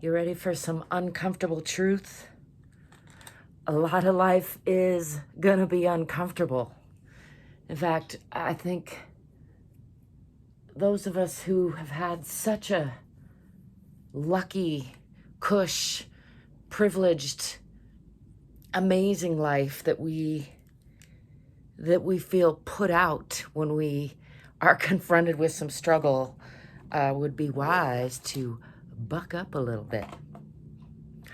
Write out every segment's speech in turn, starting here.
You ready for some uncomfortable truth? A lot of life is gonna be uncomfortable. In fact, I think those of us who have had such a lucky, cush, privileged, amazing life that we feel put out when we are confronted with some struggle would be wise to buck up a little bit.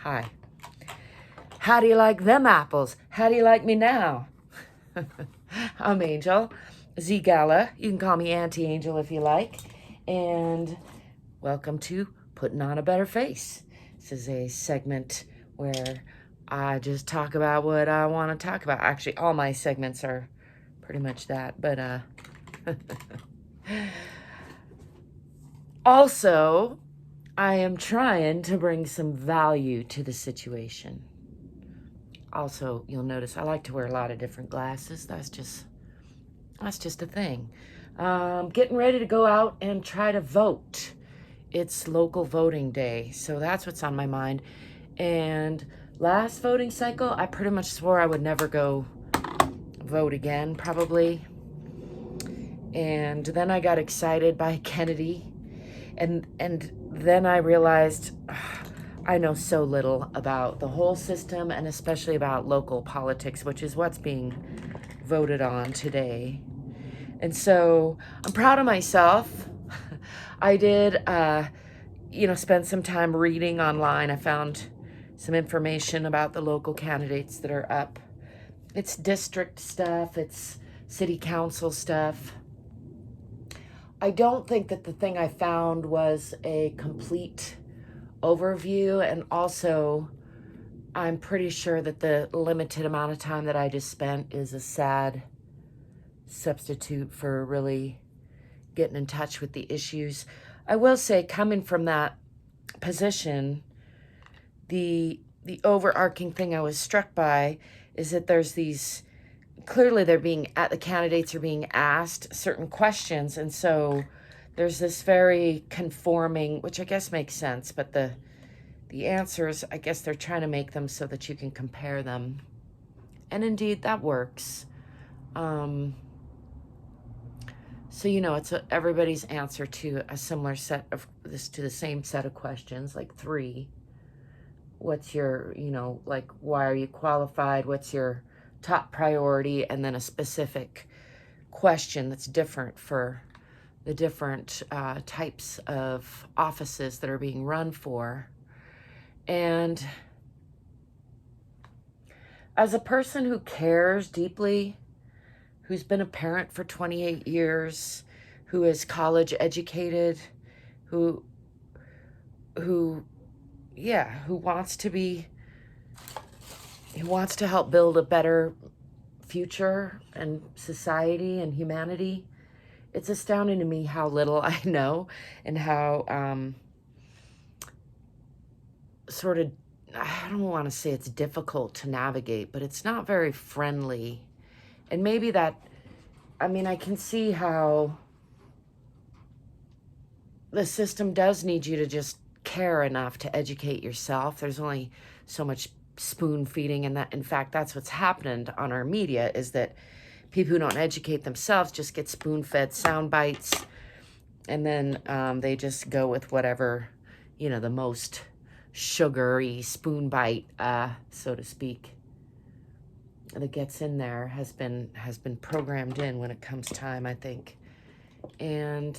Hi. How do you like them apples? How do you like me now? I'm Angel, ZGALA. You can call me Auntie Angel if you like. And welcome to Putting on a Better Face. This is a segment where I just talk about what I want to talk about. Actually, all my segments are pretty much that. But also, I am trying to bring some value to the situation. Also, you'll notice I like to wear a lot of different glasses. That's just a thing. Getting ready to go out and try to vote. It's local voting day, so that's what's on my mind. And last voting cycle, I pretty much swore I would never go vote again, probably. And then I got excited by Kennedy, and then I realized I know so little about the whole system, and especially about local politics, which is what's being voted on today. And so I'm proud of myself. I did, spend some time reading online. I found some information about the local candidates that are up. It's district stuff, it's city council stuff. I don't think that the thing I found was a complete overview, and also I'm pretty sure that the limited amount of time that I just spent is a sad substitute for really getting in touch with the issues. I will say, coming from that position, the overarching thing I was struck by is that there's these, clearly the candidates are being asked certain questions, and so there's this very conforming, which I guess makes sense, but the answers, I guess they're trying to make them so that you can compare them. And indeed, that works. So, it's everybody's answer to a similar set of to the same set of questions, like 3. What's your, why are you qualified? What's your top priority? And then a specific question that's different for the different types of offices that are being run for. And as a person who cares deeply, who's been a parent for 28 years, who is college educated, who wants to help build a better future and society and humanity, it's astounding to me how little I know and how I don't want to say it's difficult to navigate, but it's not very friendly. And maybe I can see how the system does need you to just care enough to educate yourself. There's only so much spoon feeding, and that, in fact, that's what's happened on our media, is that people who don't educate themselves just get spoon-fed sound bites, and then they just go with whatever, the most sugary spoon bite, so to speak, that gets in there has been programmed in when it comes time, I think. And,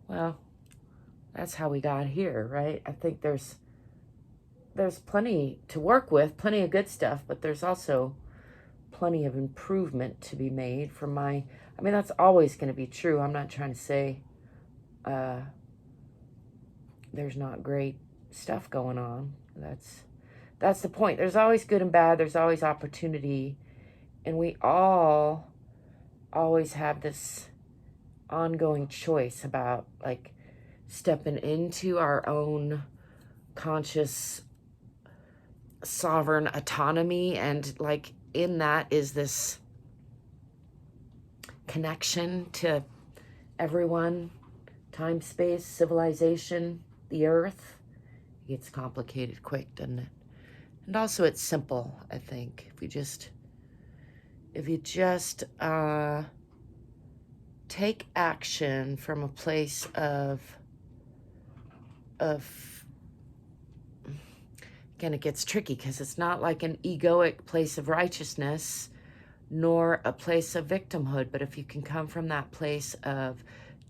well, that's how we got here, right? I think there's plenty to work with, plenty of good stuff, but there's also plenty of improvement to be made from that's always going to be true. I'm not trying to say there's not great stuff going on. That's the point. There's always good and bad. There's always opportunity. And we all always have this ongoing choice about, stepping into our own conscious sovereign autonomy. And, in that is this connection to everyone, time, space, civilization, the earth, It gets complicated quick, doesn't it? And also it's simple, I think. If you just take action from a place of, again, it gets tricky because it's not like an egoic place of righteousness nor a place of victimhood, but if you can come from that place of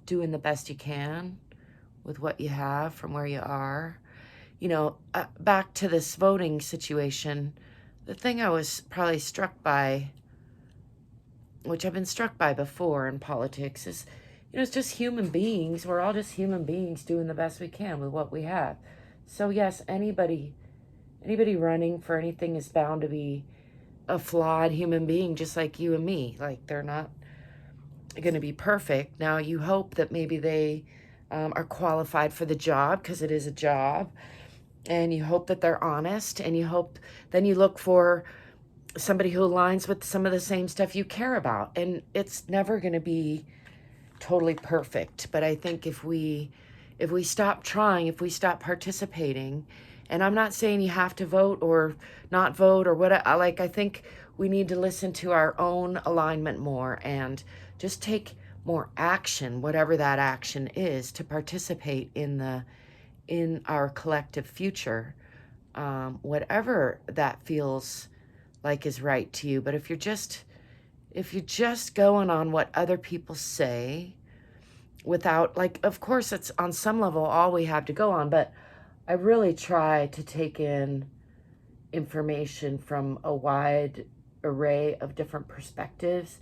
doing the best you can with what you have from where you are, you know, back to this voting situation, the thing I was probably struck by, which I've been struck by before in politics, is, you know, it's just human beings. We're all just human beings doing the best we can with what we have. So yes, anybody running for anything is bound to be a flawed human being, just like you and me. Like, they're not going to be perfect. Now, you hope that maybe they are qualified for the job, because it is a job, and you hope that they're honest, and you hope, then you look for somebody who aligns with some of the same stuff you care about. And it's never going to be totally perfect. But I think if we stop trying, if we stop participating, and I'm not saying you have to vote or not vote or what, like, I think we need to listen to our own alignment more and just take more action, whatever that action is, to participate in our collective future, whatever that feels like is right to you. But if you're just going on what other people say, without, like, of course it's on some level all we have to go on, but I really try to take in information from a wide array of different perspectives.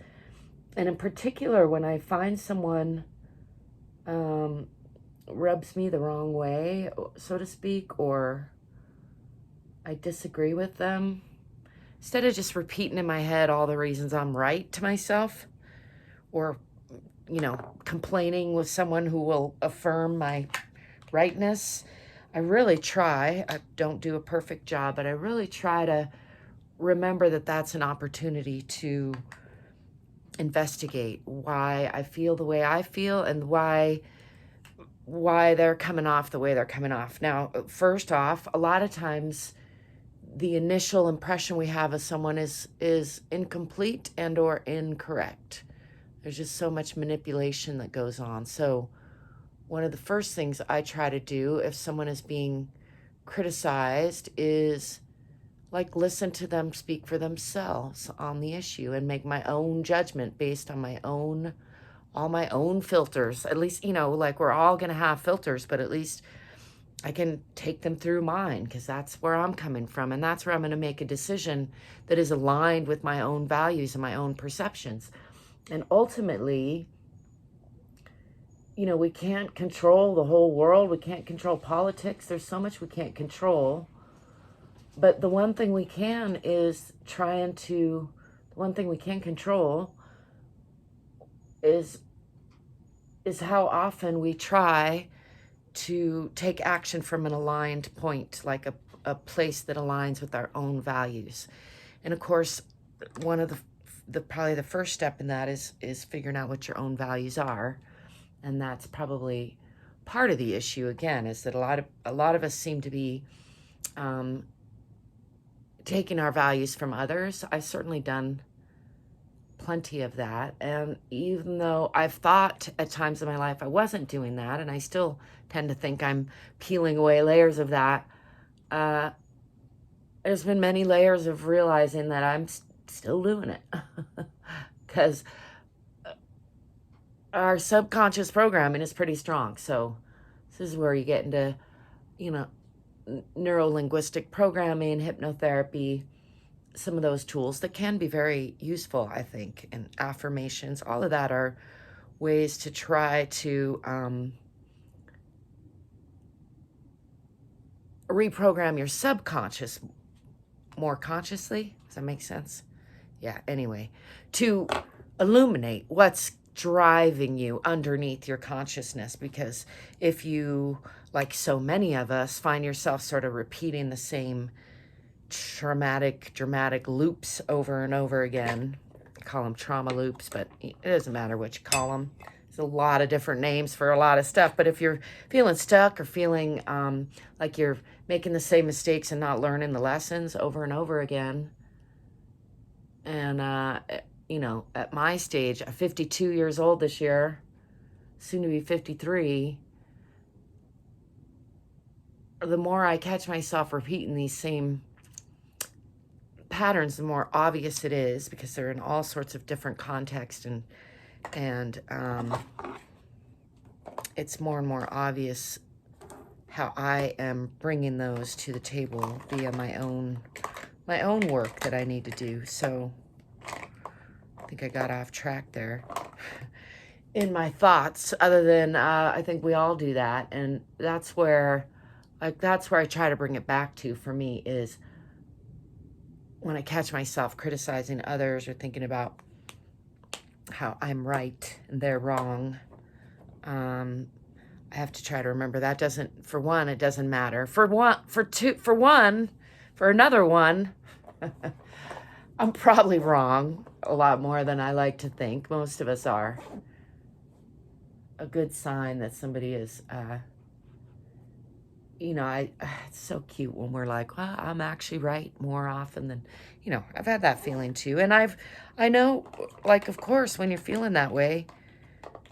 And in particular, when I find someone rubs me the wrong way, so to speak, or I disagree with them, instead of just repeating in my head all the reasons I'm right to myself, or, you know, complaining with someone who will affirm my rightness, I really try, I don't do a perfect job, but I really try to remember that that's an opportunity to investigate why I feel the way I feel and why they're coming off the way they're coming off. Now, first off, a lot of times the initial impression we have of someone is incomplete and or incorrect. There's just so much manipulation that goes on. So one of the first things I try to do if someone is being criticized is, like, listen to them speak for themselves on the issue and make my own judgment based on all my own filters. At least, you know, like, we're all going to have filters, but at least I can take them through mine, because that's where I'm coming from, and that's where I'm going to make a decision that is aligned with my own values and my own perceptions. And ultimately, you know, we can't control the whole world. We can't control politics. There's so much we can't control. But the one thing we can control is how often we try to take action from an aligned point, like a place that aligns with our own values. And of course, one of probably the first step in that is figuring out what your own values are. And that's probably part of the issue, again, is that a lot of us seem to be taking our values from others. I've certainly done plenty of that. And even though I've thought at times in my life I wasn't doing that, and I still tend to think I'm peeling away layers of that, there's been many layers of realizing that I'm still doing it. Because our subconscious programming is pretty strong. So this is where you get into, you know, neuro-linguistic programming, hypnotherapy, some of those tools that can be very useful, I think, and affirmations. All of that are ways to try to reprogram your subconscious more consciously. Does that make sense? Yeah, anyway, to illuminate what's driving you underneath your consciousness. Because if you, like so many of us, find yourself sort of repeating the same dramatic loops over and over again, I call them trauma loops, but it doesn't matter what you call them. There's a lot of different names for a lot of stuff, but if you're feeling stuck or feeling like you're making the same mistakes and not learning the lessons over and over again, and you know, at my stage, I'm 52 years old this year, soon to be 53, the more I catch myself repeating these same patterns, the more obvious it is, because they're in all sorts of different contexts, and it's more and more obvious how I am bringing those to the table via my own work that I need to do. So I think I got off track there in my thoughts, other than I think we all do that, and that's where I try to bring it back to, for me, is when I catch myself criticizing others or thinking about how I'm right and they're wrong. I have to try to remember that doesn't, for one, it doesn't matter. For another one, I'm probably wrong a lot more than I like to think. Most of us are. A good sign that somebody is, you know, it's so cute when we're like, well, I'm actually right more often than, you know, I've had that feeling too. And I know, like, of course, when you're feeling that way,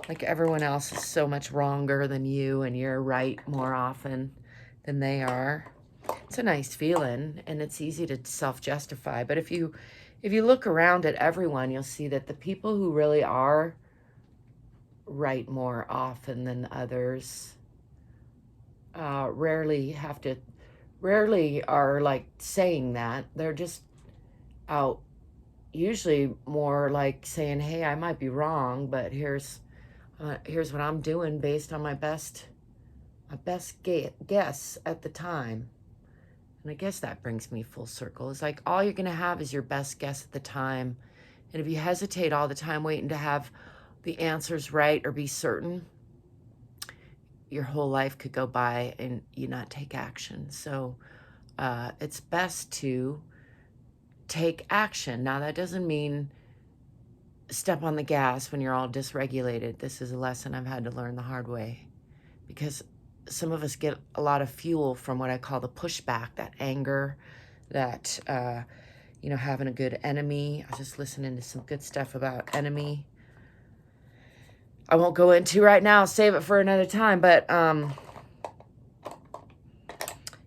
like everyone else is so much wronger than you and you're right more often than they are. It's a nice feeling, and it's easy to self-justify. But if you look around at everyone, you'll see that the people who really are right more often than others rarely are like saying that. They're just out, usually more like saying, hey, I might be wrong, but here's what I'm doing based on my best guess at the time. And I guess that brings me full circle. It's like all you're going to have is your best guess at the time. And if you hesitate all the time waiting to have the answers right or be certain, your whole life could go by and you not take action. So it's best to take action. Now, that doesn't mean step on the gas when you're all dysregulated. This is a lesson I've had to learn the hard way, because some of us get a lot of fuel from what I call the pushback, that anger, that, you know, having a good enemy. I was just listening to some good stuff about enemy. I won't go into right now, save it for another time, but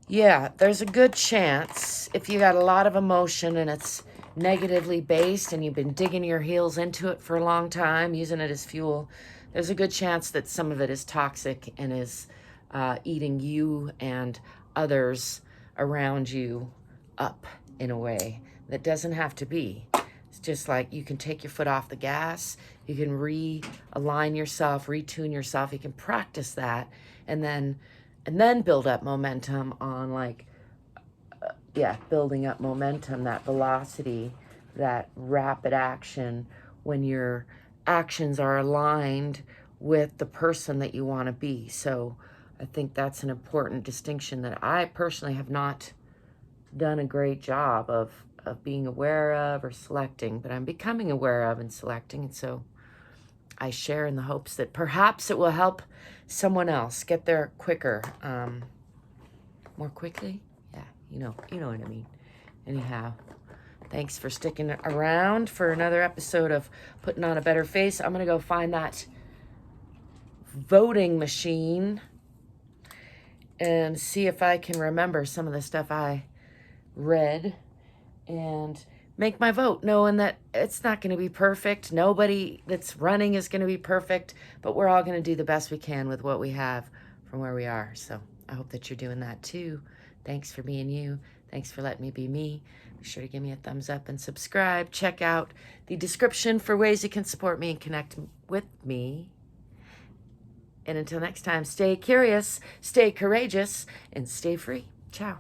yeah, there's a good chance if you got a lot of emotion and it's negatively based and you've been digging your heels into it for a long time, using it as fuel, there's a good chance that some of it is toxic and is eating you and others around you up in a way that doesn't have to be. It's just like you can take your foot off the gas, you can realign yourself, retune yourself, you can practice that, and then build up momentum on, like, building up momentum, that velocity, that rapid action, when your actions are aligned with the person that you want to be. So I think that's an important distinction that I personally have not done a great job of being aware of or selecting, but I'm becoming aware of and selecting. And so I share in the hopes that perhaps it will help someone else get there quicker, more quickly. Yeah, you know what I mean. Anyhow, thanks for sticking around for another episode of Putting on a Better Face. I'm going to go find that voting machine and see if I can remember some of the stuff I read and make my vote, knowing that it's not going to be perfect. Nobody that's running is going to be perfect, but we're all going to do the best we can with what we have from where we are. So I hope that you're doing that too. Thanks for being you. Thanks for letting me be me. Be sure to give me a thumbs up and subscribe. Check out the description for ways you can support me and connect with me. And until next time, stay curious, stay courageous, and stay free. Ciao.